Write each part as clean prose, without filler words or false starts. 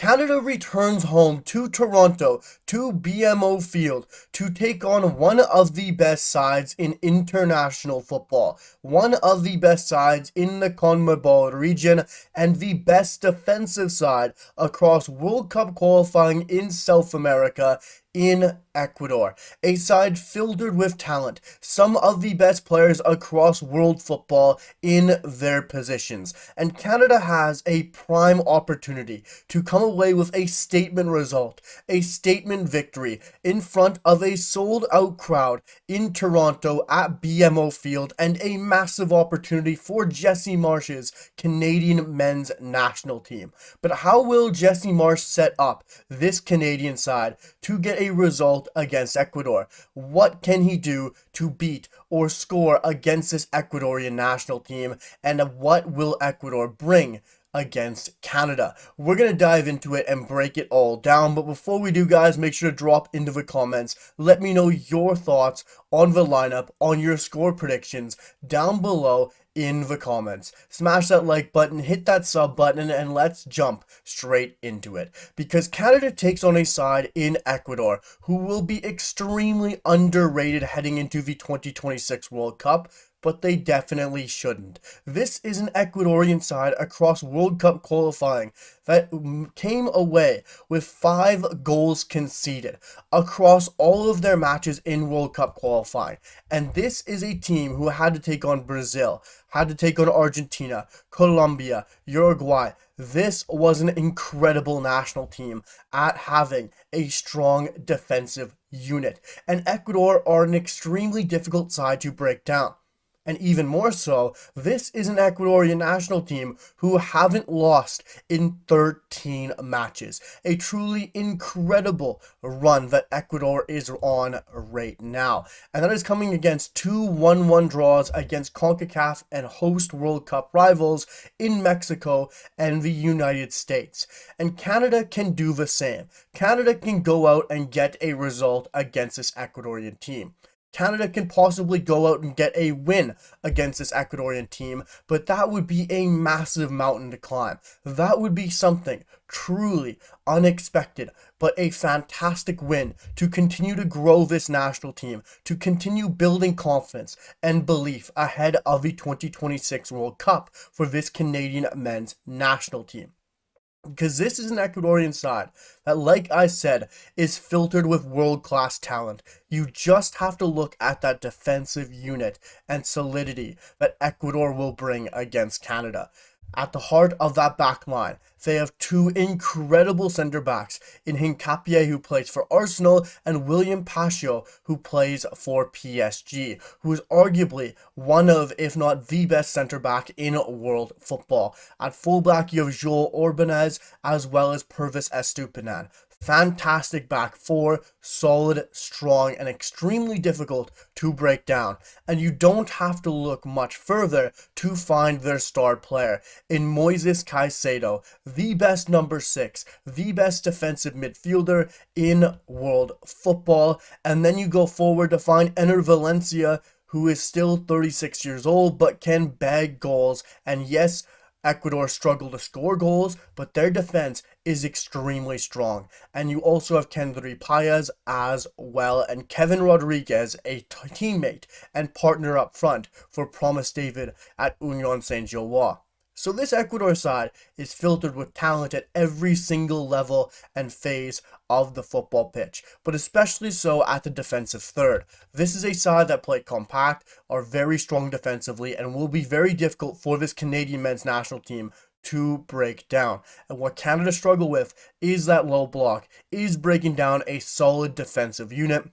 Canada returns home to Toronto, to BMO Field, to take on one of the best sides in international football, one of the best sides in the CONMEBOL region, and the best defensive side across World Cup qualifying in South America, in Ecuador. A side filled with talent, some of the best players across world football in their positions. And Canada has a prime opportunity to come away with a statement result, a statement victory in front of a sold out crowd in Toronto at BMO Field, and a massive opportunity for Jesse Marsch's Canadian men's national team. But how will Jesse Marsch set up this Canadian side to get a result against Ecuador? What can he do to beat or score against this Ecuadorian national team? And what will Ecuador bring against Canada? We're going to dive into it and break it all down. But before we do, guys, make sure to drop into the comments. Let me know your thoughts on the lineup, on your score predictions down below in the comments. Smash that like button, hit that sub button, and let's jump straight into it. Because Canada takes on a side in Ecuador who will be extremely underrated heading into the 2026 World Cup, but they definitely shouldn't. This is an Ecuadorian side across World Cup qualifying that came away with 5 goals conceded across all of their matches in World Cup qualifying. And this is a team who had to take on Brazil, had to take on Argentina, Colombia, Uruguay. This was an incredible national team at having a strong defensive unit. And Ecuador are an extremely difficult side to break down. And even more so, this is an Ecuadorian national team who haven't lost in 13 matches. A truly incredible run that Ecuador is on right now. And that is coming against 2 1-1 draws against CONCACAF and host World Cup rivals in Mexico and the United States. And Canada can do the same. Canada can go out and get a result against this Ecuadorian team. Canada can possibly go out and get a win against this Ecuadorian team, but that would be a massive mountain to climb. That would be something truly unexpected, but a fantastic win to continue to grow this national team, to continue building confidence and belief ahead of the 2026 World Cup for this Canadian men's national team. Because this is an Ecuadorian side that, like I said, is filtered with world-class talent. You just have to look at that defensive unit and solidity that Ecuador will bring against Canada. At the heart of that back line, they have 2 incredible center backs in Hincapié, who plays for Arsenal, and William Pacho, who plays for PSG, who is arguably one of, if not the best center back in world football. At fullback, you have Joel Orbanez as well as Pervis Estupinan. Fantastic back four, solid, strong, and extremely difficult to break down. And you don't have to look much further to find their star player in Moises Caicedo, the best number 6, the best defensive midfielder in world football. And then you go forward to find Ener Valencia, who is still 36 years old but can bag goals. And yes, Ecuador struggle to score goals, but their defense is extremely strong. And you also have Kendry Paez as well, and Kevin Rodriguez, a teammate and partner up front for Promise David at Union Saint-Gilloise. So this Ecuador side is filtered with talent at every single level and phase of the football pitch, but especially so at the defensive third. This is a side that play compact, are very strong defensively, and will be very difficult for this Canadian men's national team to break down. And what Canada struggle with is that low block, is breaking down a solid defensive unit.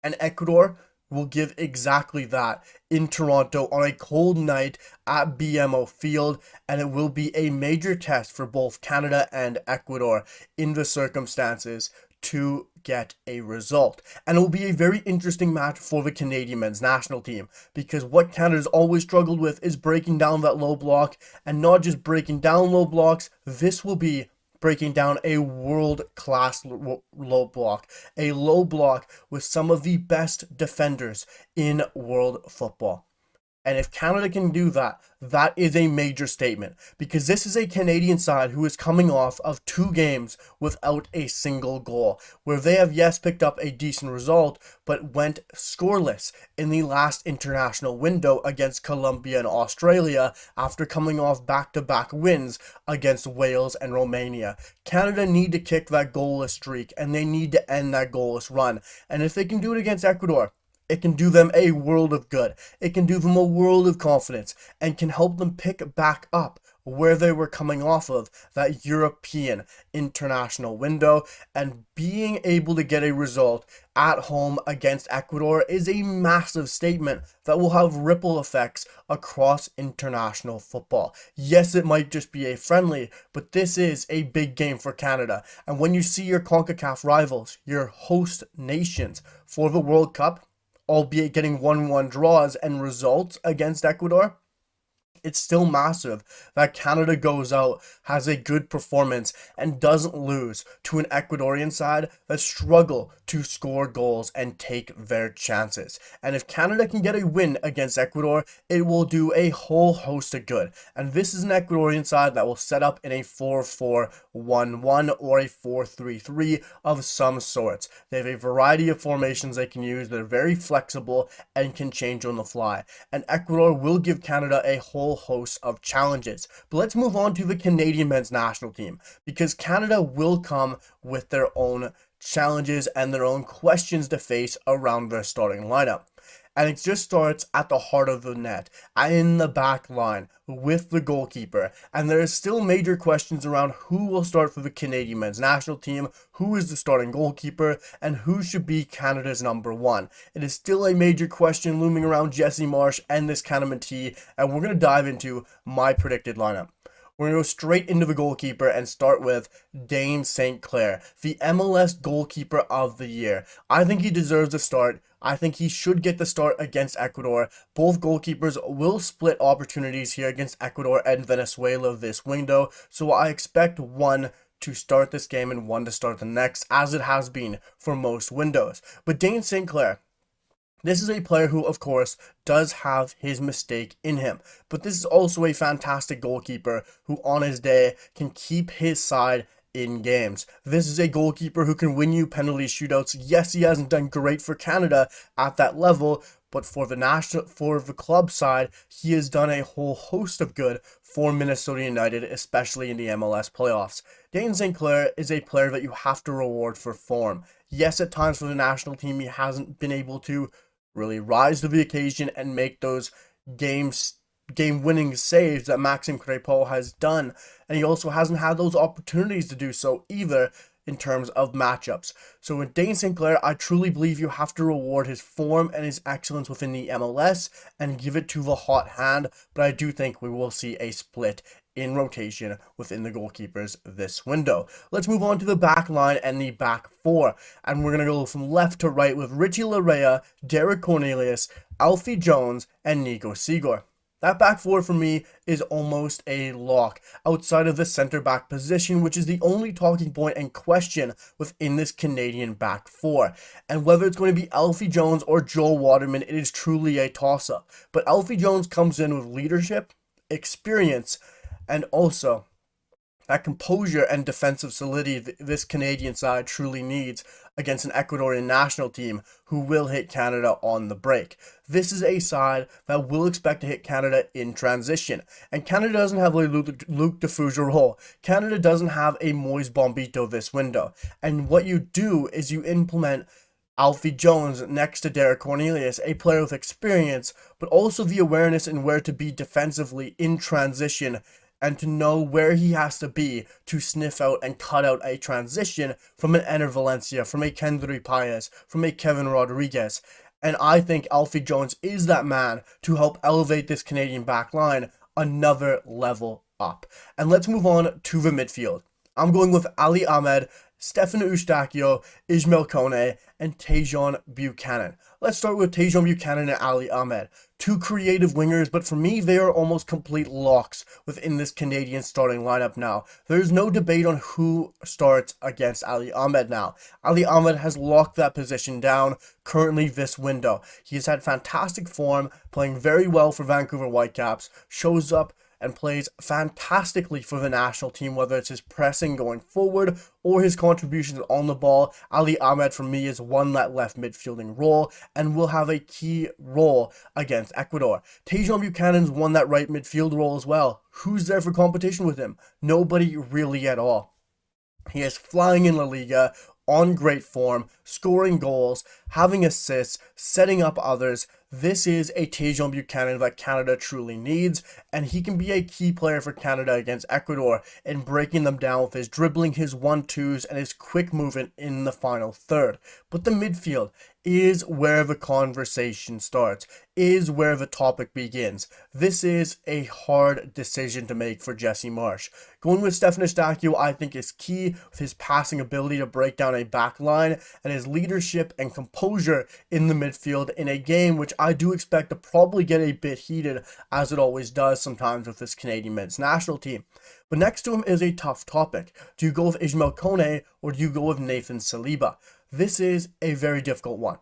And Ecuador will give exactly that in Toronto on a cold night at BMO Field, and it will be a major test for both Canada and Ecuador in the circumstances to get a result. And it will be a very interesting match for the Canadian men's national team, because what Canada's always struggled with is breaking down that low block, and not just breaking down low blocks. This will be breaking down a world-class low block, a low block with some of the best defenders in world football. And if Canada can do that, that is a major statement because this is a Canadian side who is coming off of 2 games without a single goal, where they have, yes, picked up a decent result, but went scoreless in the last international window against Colombia and Australia after coming off back-to-back wins against Wales and Romania. Canada need to kick that goalless streak and they need to end that goalless run. And if they can do it against Ecuador, it can do them a world of good. It can do them a world of confidence and can help them pick back up where they were coming off of that European international window. And being able to get a result at home against Ecuador is a massive statement that will have ripple effects across international football. Yes, it might just be a friendly, but this is a big game for Canada. And when you see your CONCACAF rivals, your host nations for the World Cup, albeit getting 1-1 draws and results against Ecuador, it's still massive that Canada goes out, has a good performance, and doesn't lose to an Ecuadorian side that struggle to score goals and take their chances. And if Canada can get a win against Ecuador, it will do a whole host of good. And this is an Ecuadorian side that will set up in a 4-4-1-1 or a 4-3-3 of some sorts. They have a variety of formations they can use. They're very flexible and can change on the fly. And Ecuador will give Canada a whole host of challenges. But let's move on to the Canadian men's national team, because Canada will come with their own challenges and their own questions to face around their starting lineup. And it just starts at the heart of the net, in the back line, with the goalkeeper. And there is still major questions around who will start for the Canadian men's national team, who is the starting goalkeeper, and who should be Canada's number 1. It is still a major question looming around Jesse Marsch and this Canada, and we're going to dive into my predicted lineup. We're going to go straight into the goalkeeper and start with Dayne St. Clair, the MLS goalkeeper of the year. I think he deserves a start. I think he should get the start against Ecuador. Both goalkeepers will split opportunities here against Ecuador and Venezuela this window, so I expect one to start this game and one to start the next, as it has been for most windows. But Dayne St. Clair, this is a player who, of course, does have his mistake in him, but this is also a fantastic goalkeeper who, on his day, can keep his side in games. This is a goalkeeper who can win you penalty shootouts. Yes, he hasn't done great for Canada at that level, but for the club side, he has done a whole host of good for Minnesota United, especially in the MLS playoffs. Dayne St. Clair is a player that you have to reward for form. Yes, at times for the national team, he hasn't been able to really rise to the occasion and make those game-winning saves that Maxime Crépeau has done, and he also hasn't had those opportunities to do so either in terms of matchups. So with Dayne St. Clair, I truly believe you have to reward his form and his excellence within the MLS and give it to the hot hand, but I do think we will see a split in rotation within the goalkeepers this window. Let's move on to the back line and the back four, and we're going to go from left to right with Richie Laryea, Derek Cornelius, Alfie Jones, and Nico Seeger. That back four for me is almost a lock outside of the center back position, which is the only talking point and question within this Canadian back four. And whether it's going to be Alfie Jones or Joel Waterman, it is truly a toss-up. But Alfie Jones comes in with leadership, experience, and also that composure and defensive solidity this Canadian side truly needs against an Ecuadorian national team who will hit Canada on the break. This is a side that will expect to hit Canada in transition. And Canada doesn't have a Luke Defuge role. Canada doesn't have a Moise Bombito this window. And what you do is you implement Alfie Jones next to Derek Cornelius, a player with experience, but also the awareness in where to be defensively in transition and to know where he has to be to sniff out and cut out a transition from an Ener Valencia, from a Kendry Paez, from a Kevin Rodriguez. And I think Alfie Jones is that man to help elevate this Canadian back line another level up. And let's move on to the midfield. I'm going with Ali Ahmed, Stefan Eustáquio, Ismail Kone, and Tajon Buchanan. Let's start with Tajon Buchanan and Ali Ahmed. two creative wingers, but for me, they are almost complete locks within this Canadian starting lineup now. There's no debate on who starts against Ali Ahmed now. Ali Ahmed has locked that position down currently this window. He has had fantastic form, playing very well for Vancouver Whitecaps, shows up and plays fantastically for the national team, whether it's his pressing going forward or his contributions on the ball. Ali Ahmed, for me, is won that left midfielding role and will have a key role against Ecuador. Tajon Buchanan's won that right midfield role as well. Who's there for competition with him? Nobody really at all. He is flying in La Liga, on great form, scoring goals, having assists, setting up others. This is a Tajon Buchanan that Canada truly needs, and he can be a key player for Canada against Ecuador in breaking them down with his dribbling, his 1-2s, and his quick movement in the final third. But the midfield is where the conversation starts, is where the topic begins. This is a hard decision to make for Jesse Marsch. Going with Stefan Eustaquio, I think, is key with his passing ability to break down a back line and his leadership and composure in the midfield in a game which I do expect to probably get a bit heated, as it always does sometimes with this Canadian men's national team. But next to him is a tough topic. Do you go with Ismail Kone or do you go with Nathan Saliba? This is a very difficult one.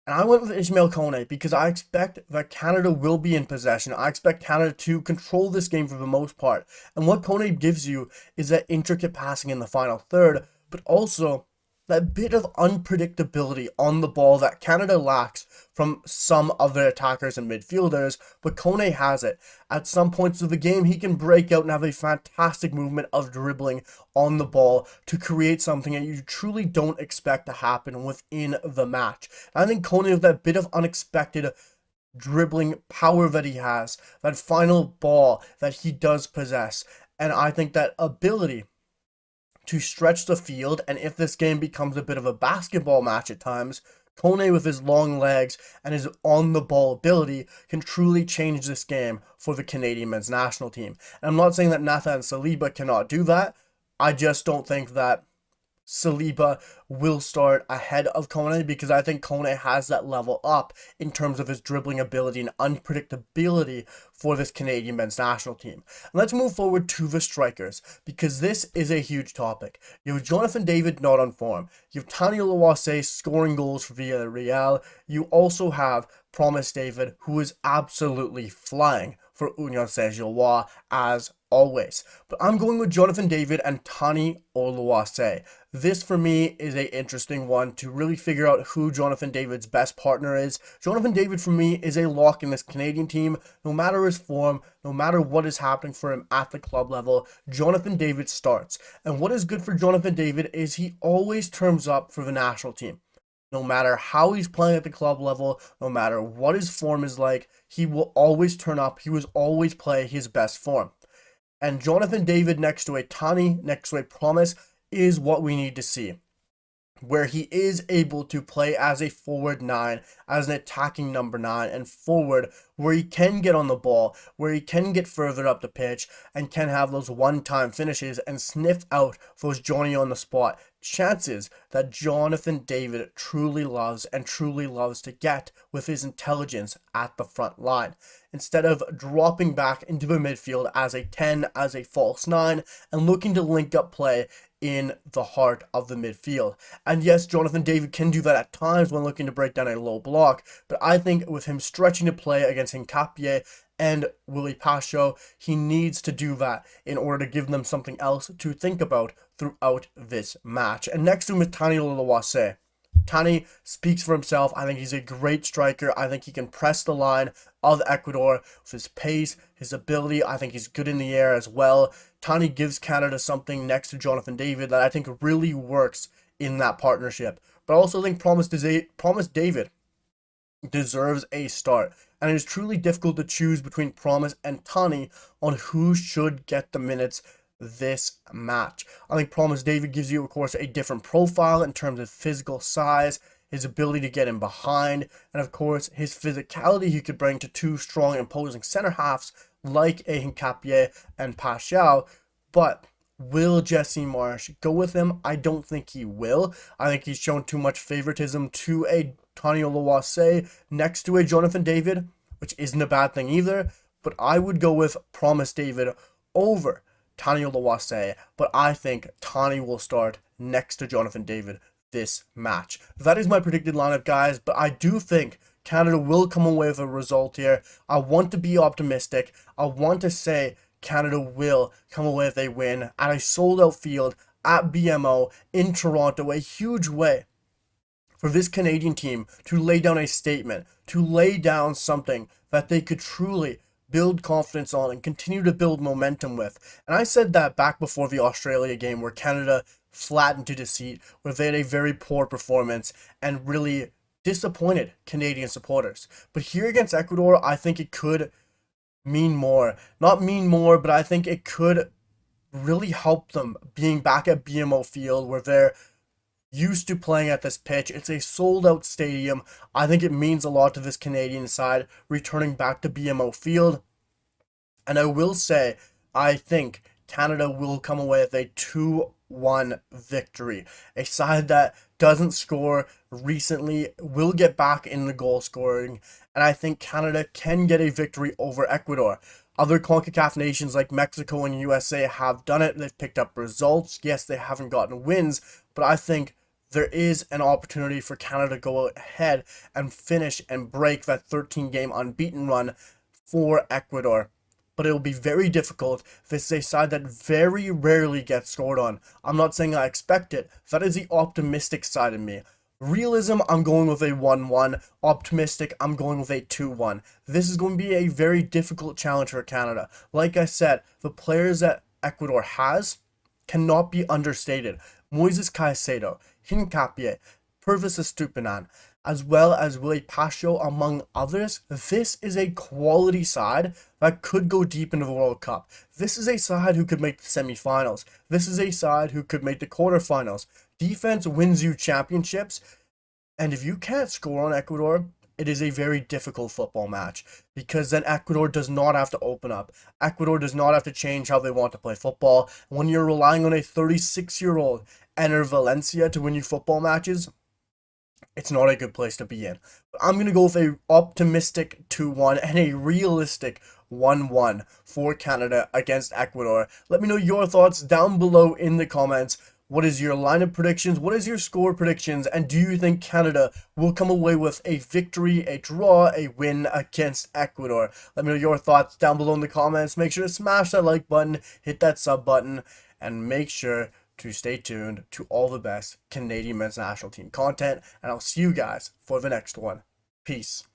And I went with Ismail Kone because I expect that Canada will be in possession. I expect Canada to control this game for the most part. And what Kone gives you is that intricate passing in the final third, but also that bit of unpredictability on the ball that Canada lacks from some other attackers and midfielders, but Kone has it. At some points of the game, he can break out and have a fantastic movement of dribbling on the ball to create something that you truly don't expect to happen within the match. And I think Kone, with that bit of unexpected dribbling power that he has, that final ball that he does possess, and I think that ability to stretch the field, and if this game becomes a bit of a basketball match at times, Kone with his long legs and his on-the-ball ability can truly change this game for the Canadian men's national team. And I'm not saying that Nathan Saliba cannot do that. I just don't think that Saliba will start ahead of Kone because I think Kone has that level up in terms of his dribbling ability and unpredictability for this Canadian men's national team. And let's move forward to the strikers because this is a huge topic. You have Jonathan David not on form. You have Tani Oluwase scoring goals for Villarreal. You also have Promise David, who is absolutely flying for Union Saint-Gilloise as always. But I'm going with Jonathan David and Tani Oluwase. This for me is an interesting one to really figure out who Jonathan David's best partner is. Jonathan David for me is a lock in this Canadian team. No matter his form, no matter what is happening for him at the club level, Jonathan David starts. And what is good for Jonathan David is he always turns up for the national team. No matter how he's playing at the club level, no matter what his form is like, he will always turn up. He will always play his best form. And Jonathan David next to a Tani, next to a Promise, is what we need to see. Where he is able to play as a forward 9, as an attacking number 9, and forward, where he can get on the ball, where he can get further up the pitch, and can have those one-time finishes and sniff out those Johnny on the spot chances that Jonathan David truly loves and truly loves to get with his intelligence at the front line. Instead of dropping back into the midfield as a 10, as a false 9, and looking to link up play in the heart of the midfield. And yes, Jonathan David can do that at times when looking to break down a low block, but I think with him stretching to play against Hincapié and Willie Pacho, he needs to do that in order to give them something else to think about throughout this match. And next to him is Tani Oluwase. Tani speaks for himself. I think he's a great striker. I think he can press the line of Ecuador with his pace, his ability. I think he's good in the air as well. Tani gives Canada something next to Jonathan David that I think really works in that partnership. But I also think Promise David deserves a start. And it is truly difficult to choose between Promise and Tani on who should get the minutes this match. I think Promise David gives you, of course, a different profile in terms of physical size, his ability to get in behind, and of course, his physicality he could bring to two strong imposing center halves like a Hincapié and Paschal. But will Jesse Marsch go with him? I don't think he will. I think he's shown too much favoritism to a Tani Oluwase next to a Jonathan David. which isn't a bad thing either. But I would go with Promise David over Tani Oluwase, but I think Tani will start next to Jonathan David this match. That is my predicted lineup, guys, but I do think Canada will come away with a result here. I want to be optimistic. I want to say Canada will come away with a win at a sold-out field at BMO in Toronto, a huge way for this Canadian team to lay down a statement, to lay down something that they could truly build confidence on and continue to build momentum with. And I said that back before the Australia game where Canada flattened to defeat, where they had a very poor performance and really disappointed Canadian supporters. But here against Ecuador, I think it could mean more. Not mean more, but I think it could really help them being back at BMO Field where they're used to playing at this pitch. It's a sold out stadium. I think it means a lot to this Canadian side returning back to BMO Field. And I will say, I think Canada will come away with a 2-1 victory. A side that doesn't score recently will get back in the goal scoring. And I think Canada can get a victory over Ecuador. Other CONCACAF nations like Mexico and USA have done it. They've picked up results. Yes, they haven't gotten wins, but I think there is an opportunity for Canada to go ahead and finish and break that 13-game unbeaten run for Ecuador. But it will be very difficult. This is a side that very rarely gets scored on. I'm not saying I expect it. That is the optimistic side of me. Realism, I'm going with a 1-1. Optimistic, I'm going with a 2-1. This is going to be a very difficult challenge for Canada. Like I said, the players that Ecuador has cannot be understated. Moises Caicedo, Hincapie, Pervis Estupinan, as well as Willie Pacho, among others. This is a quality side that could go deep into the World Cup. This is a side who could make the semifinals. This is a side who could make the quarterfinals. Defense wins you championships, and if you can't score on Ecuador, it is a very difficult football match, because then Ecuador does not have to open up. Ecuador does not have to change how they want to play football. When you're relying on a 36-year-old Ener Valencia to win you football matches, it's not a good place to be in. But I'm going to go with a optimistic 2-1 and a realistic 1-1 for Canada against Ecuador. Let me know your thoughts down below in the comments. What is your lineup predictions? What is your score predictions? And do you think Canada will come away with a victory, a draw, a win against Ecuador? Let me know your thoughts down below in the comments. Make sure to smash that like button, hit that sub button, and make sure to stay tuned to all the best Canadian men's national team content. And I'll see you guys for the next one. Peace.